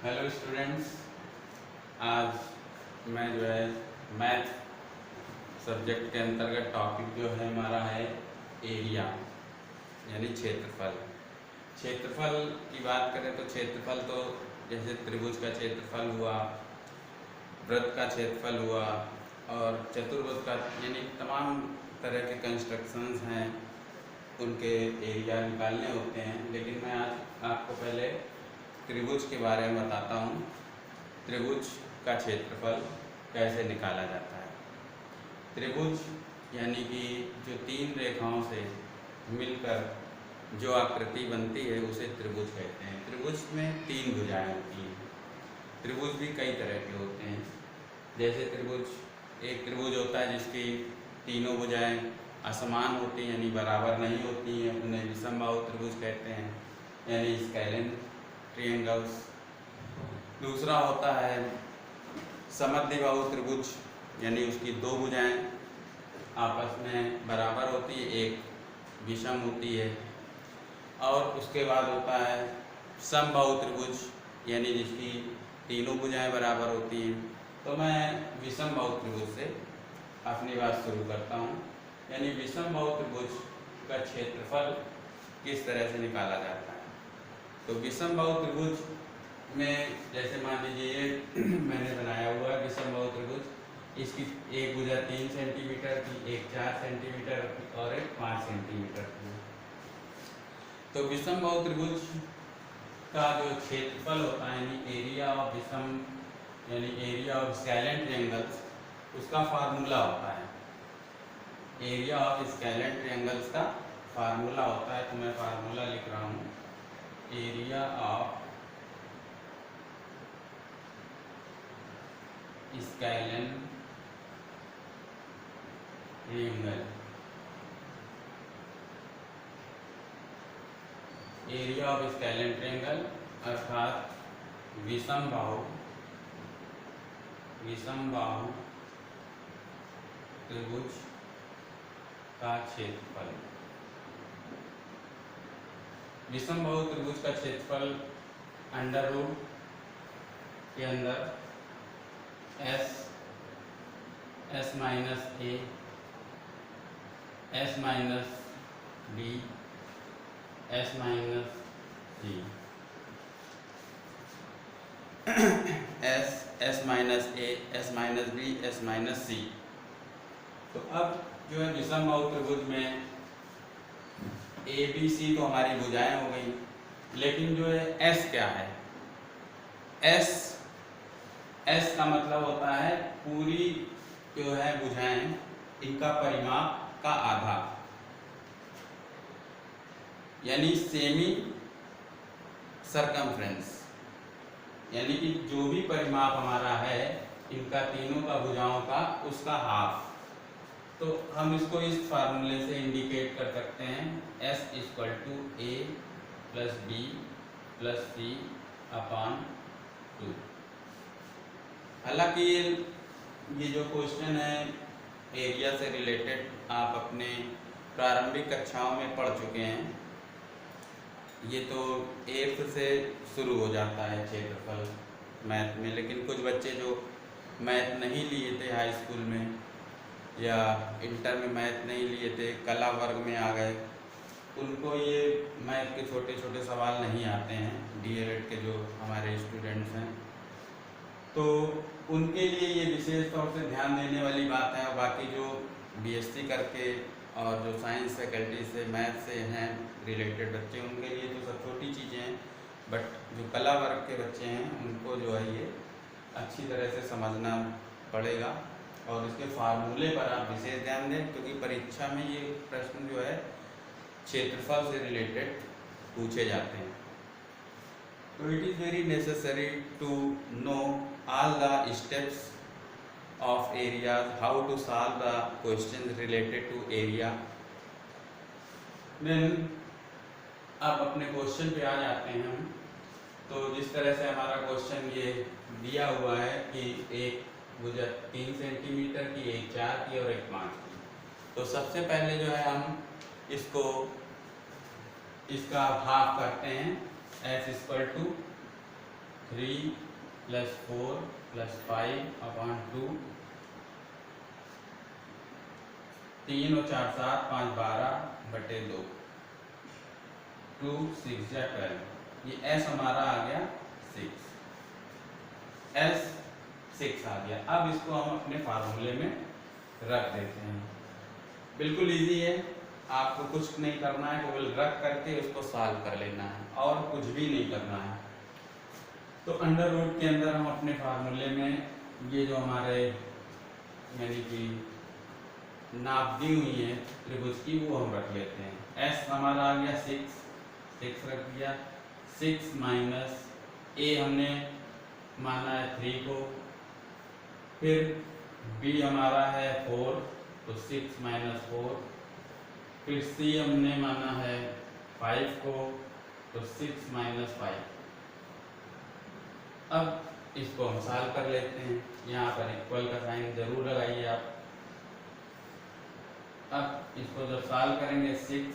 Hello students, आज मैं जो है मैथ सब्जेक्ट के अंतर्गत टॉपिक जो है हमारा है एरिया यानी क्षेत्रफल। क्षेत्रफल की बात करें तो क्षेत्रफल तो जैसे त्रिभुज का क्षेत्रफल हुआ, वृत्त का क्षेत्रफल हुआ और चतुर्भुज का, यानी तमाम तरह के कंस्ट्रक्शंस हैं, उनके एरिया निकालने होते हैं। लेकिन मैं आज आपको पहले त्रिभुज के बारे में बताता हूँ। त्रिभुज का क्षेत्रफल कैसे निकाला जाता है। त्रिभुज यानी कि जो तीन रेखाओं से मिलकर जो आकृति बनती है उसे त्रिभुज कहते हैं। त्रिभुज में तीन भुजाएं होती हैं। त्रिभुज भी कई तरह के होते हैं। जैसे एक त्रिभुज होता है जिसकी तीनों भुजाएं असमान होती हैं, यानी बराबर नहीं होती हैं, उन्हें विषमबाहु त्रिभुज कहते हैं, यानी स्केलेन ट्रायंगल्स। दूसरा होता है समद्विबाहु त्रिभुज, यानी उसकी दो भुजाएं आपस में बराबर होती है, एक विषम होती है। और उसके बाद होता है समबाहु त्रिभुज, यानी जिसकी तीनों भुजाएं बराबर होती हैं। तो मैं विषमबाहु त्रिभुज से अपनी बात शुरू करता हूँ। यानी विषमबाहु त्रिभुज का क्षेत्रफल किस तरह से निकाला जाता है। तो विषमबाहु त्रिभुज में जैसे मान लीजिए मैंने बनाया हुआ है विषमबाहु त्रिभुज। इसकी एक भुजा 3 सेंटीमीटर की, एक 4 सेंटीमीटर की और एक 5 सेंटीमीटर की। तो विषमबाहु त्रिभुज का जो क्षेत्रफल होता है, यानी एरिया ऑफ विषम यानी एरिया ऑफ स्केलेन ट्रायंगल्स, उसका फार्मूला होता है। एरिया ऑफ स्केलेन ट्रायंगल्स का फार्मूला होता है। तो मैं फार्मूला लिख रहा हूँ, area of scalene triangle, area of scalene triangle अर्थात विषमबाहु त्रिभुज का क्षेत्रफल। विषमबाहु त्रिभुज का क्षेत्रफल अंडर रूट के अंदर S minus A, S minus B, S minus C, S minus A, S minus B, S minus C. तो अब जो है विषमबाहु त्रिभुज में ए बी सी तो हमारी भुजाएं हो गई, लेकिन जो है एस क्या है। एस का मतलब होता है पूरी जो है भुजाएं, इनका परिमाप का आधा, यानी सेमी सरकमफ्रेंस, यानी कि जो भी परिमाप हमारा है इनका तीनों का भुजाओं का, उसका हाफ। तो हम इसको इस फार्मूले से इंडिकेट कर सकते हैं, S equal to A plus B plus C upon 2। हालांकि ये जो क्वेश्चन है एरिया से रिलेटेड आप अपने प्रारंभिक कक्षाओं में पढ़ चुके हैं। ये तो 8th से शुरू हो जाता है क्षेत्रफल मैथ में, लेकिन कुछ बच्चे जो मैथ नहीं लिए थे हाई स्कूल में या इंटर में मैथ नहीं लिए थे, कला वर्ग में आ गए, उनको ये मैथ के छोटे छोटे सवाल नहीं आते हैं। डीएलएड के जो हमारे स्टूडेंट्स हैं, तो उनके लिए ये विशेष तौर से ध्यान देने वाली बात है। और बाकी जो बीएससी करके और जो साइंस फैकल्टी से मैथ से हैं रिलेटेड बच्चे, उनके लिए तो सब छोटी चीज़ें हैं, बट जो कला वर्ग के बच्चे हैं उनको जो है ये अच्छी तरह से समझना पड़ेगा। और इसके फार्मूले पर आप विशेष ध्यान दें, क्योंकि परीक्षा में ये प्रश्न जो है क्षेत्रफल से रिलेटेड पूछे जाते हैं। तो it is very necessary to know all the steps of area, how to solve the question related to area. Then अब अपने क्वेश्चन पे आ जाते हैं हम। तो जिस तरह से हमारा क्वेश्चन ये दिया हुआ है कि एक भुजा 3 सेंटीमीटर की, एक 4 की और एक 5 की। तो सबसे पहले जो है हम इसका हाफ करते हैं। S इक्वल टू 3 + 4 + 5/2, 3 और 4 7, 5 12/2, 2 6 या 12। ये s हमारा आ गया 6, s 6 आ गया। अब इसको हम अपने फार्मूले में रख देते हैं। बिल्कुल इजी है, आपको कुछ नहीं करना है, केवल रख करके उसको सॉल्व कर लेना है और कुछ भी नहीं करना है। तो अंडर रूट के अंदर हम अपने फार्मूले में ये जो हमारे यानी कि नाप दी हुई है त्रिभुज की वो हम रख लेते हैं। s हमारा आ गया 6 रख दिया। 6 माइनस a हमने माना है 3 को, फिर b हमारा है 4 तो 6 - 4, फिर c हमने माना है 5 को तो 6 - 5। अब इसको हम सॉल्व कर लेते हैं। यहाँ पर इक्वल का साइन जरूर लगाइए आप। अब इसको जब सॉल्व करेंगे 6,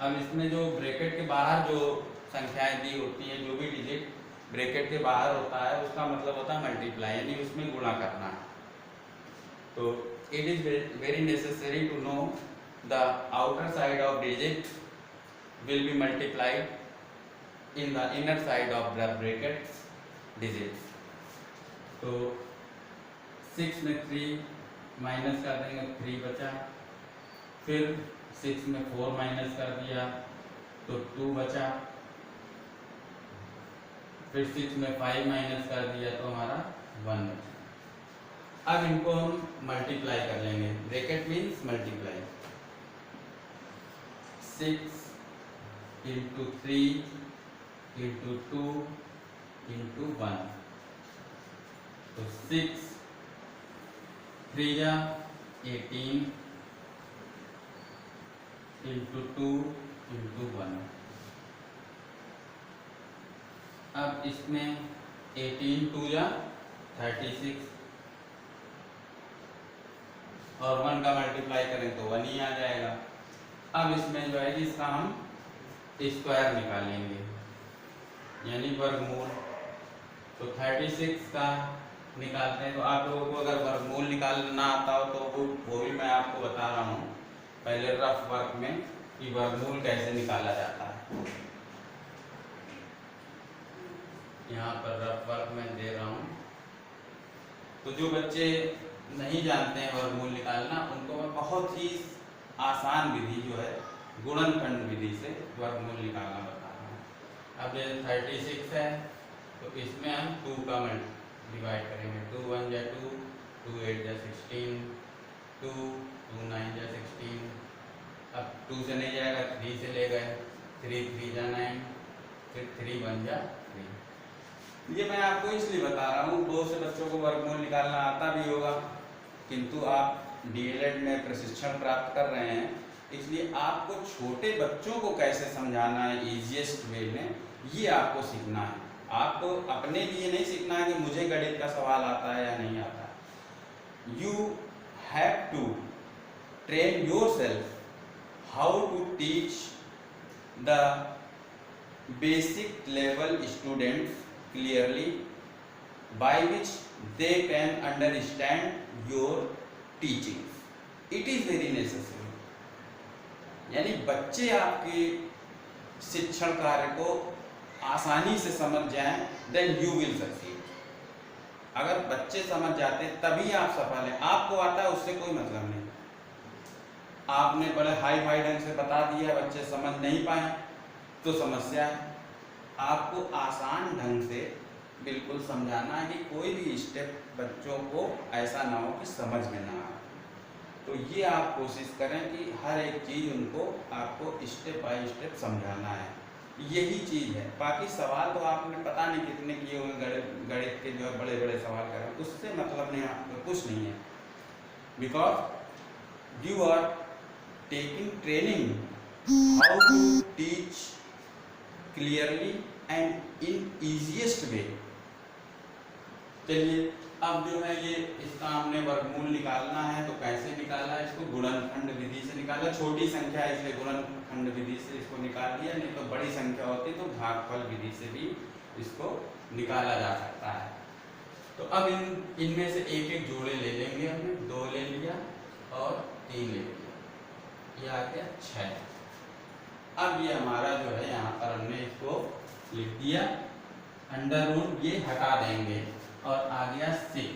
अब इसमें जो ब्रैकेट के बाहर जो संख्याएं दी होती हैं, जो भी डिजिट ब्रैकेट के बाहर होता है उसका मतलब होता है मल्टीप्लाई, यानी उसमें गुणा करना है। तो it is very necessary to know the outer side of digit will be multiplied in the inner side of the bracket digits. तो 6 में 3 माइनस कर देंगे, 3 बचा, फिर 6 में 4 माइनस कर दिया तो 2 बचा, फिर 6 में 5 माइनस कर दिया तो हमारा 1 बचा। अब इनको हम मल्टीप्लाई कर लेंगे, ब्रैकेट मीन्स मल्टीप्लाई। 6 × 3 × 2 × 1, तो 6 3 जा 18 × 2 × 1। अब इसमें 18 2 जा 36 और 1 का मल्टीप्लाई करें तो 1 ही आ जाएगा। अब इसमें जो है इसका हम स्क्वायर निकालेंगे, यानी वर्गमूल। तो 36 का निकालते हैं। तो आप लोगों को अगर वर्गमूल निकालना आता हो तो वो भी मैं आपको बता रहा हूँ पहले रफ वर्क में कि वर्गमूल कैसे निकाला जाता है। यहाँ पर रफ वर्क में दे रहा हूँ। तो जो बच्चे नहीं जानते हैं वर्गमूल निकालना, उनको मैं बहुत ही आसान विधि जो है गुणनखंड विधि से वर्गमूल निकालना बता रहा हूँ। अब जैसे 36 है तो इसमें हम 2 का डिवाइड करेंगे। 2 1 जा 2, 2 8 जा 16, 2 2 9 जा 16। अब 2 से नहीं जाएगा, 3 से ले गए, 3 3 जा 9, फिर 3 1 जा 3। ये मैं आपको इसलिए बता रहा हूँ, बहुत से बच्चों को वर्गमूल निकालना आता भी होगा, किंतु आप डीएलएड में प्रशिक्षण प्राप्त कर रहे हैं, इसलिए आपको छोटे बच्चों को कैसे समझाना है इजीएस्ट वे में, ये आपको सीखना है। आपको अपने लिए नहीं सीखना है कि मुझे गणित का सवाल आता है या नहीं आता। You have to train yourself how to teach the basic level students clearly by which they can understand your teachings. It is very necessary. यानी बच्चे आपके शिक्षण कार्य को आसानी से समझ जाएं, then you will succeed. अगर बच्चे समझ जाते तभी आप सफल हैं। आपको आता है उससे कोई मतलब नहीं। आपने बड़े हाई फाई ढंग से बता दिया, बच्चे समझ नहीं पाए तो समस्या है। आपको आसान ढंग से बिल्कुल समझाना है कि कोई भी स्टेप बच्चों को ऐसा ना हो कि समझ में ना आए। तो ये आप कोशिश करें कि हर एक चीज़ उनको आपको स्टेप बाय स्टेप समझाना है, यही चीज़ है। बाकी सवाल तो आपने पता नहीं कितने किए हुए गणित के जो है बड़े बड़े सवाल करें, उससे मतलब नहीं, आपको कुछ नहीं है। Because you are taking training how to teach clearly and in easiest way. चलिए अब जो है ये इसका हमने वर्गमूल निकालना है, तो कैसे निकाला, इसको गुणनखंड विधि से निकाला। छोटी संख्या है इसलिए गुणनखंड विधि से इसको निकाल दिया, नहीं तो बड़ी संख्या होती तो भागफल विधि से भी इसको निकाला जा सकता है। तो अब इनमें से एक एक जोड़े ले लेंगे, हमने 2 ले लिया और 3 ले लिया, ये आ गया 6। अब ये हमारा जो है यहाँ पर हमने इसको लिख दिया, अंडर रूट ये हटा देंगे और आ गया 6।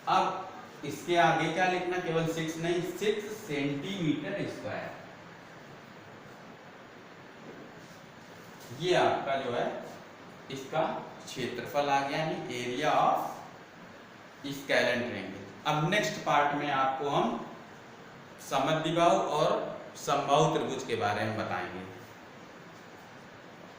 अब इसके आगे क्या लिखना, केवल 6 नहीं, 6 सेंटीमीटर स्क्वायर। ये आपका जो है इसका क्षेत्रफल आ गया, यानी एरिया ऑफ स्केलेन ट्रायंगल। अब नेक्स्ट पार्ट में आपको हम समद्विबाहु और समबाहु त्रिभुज के बारे में बताएंगे।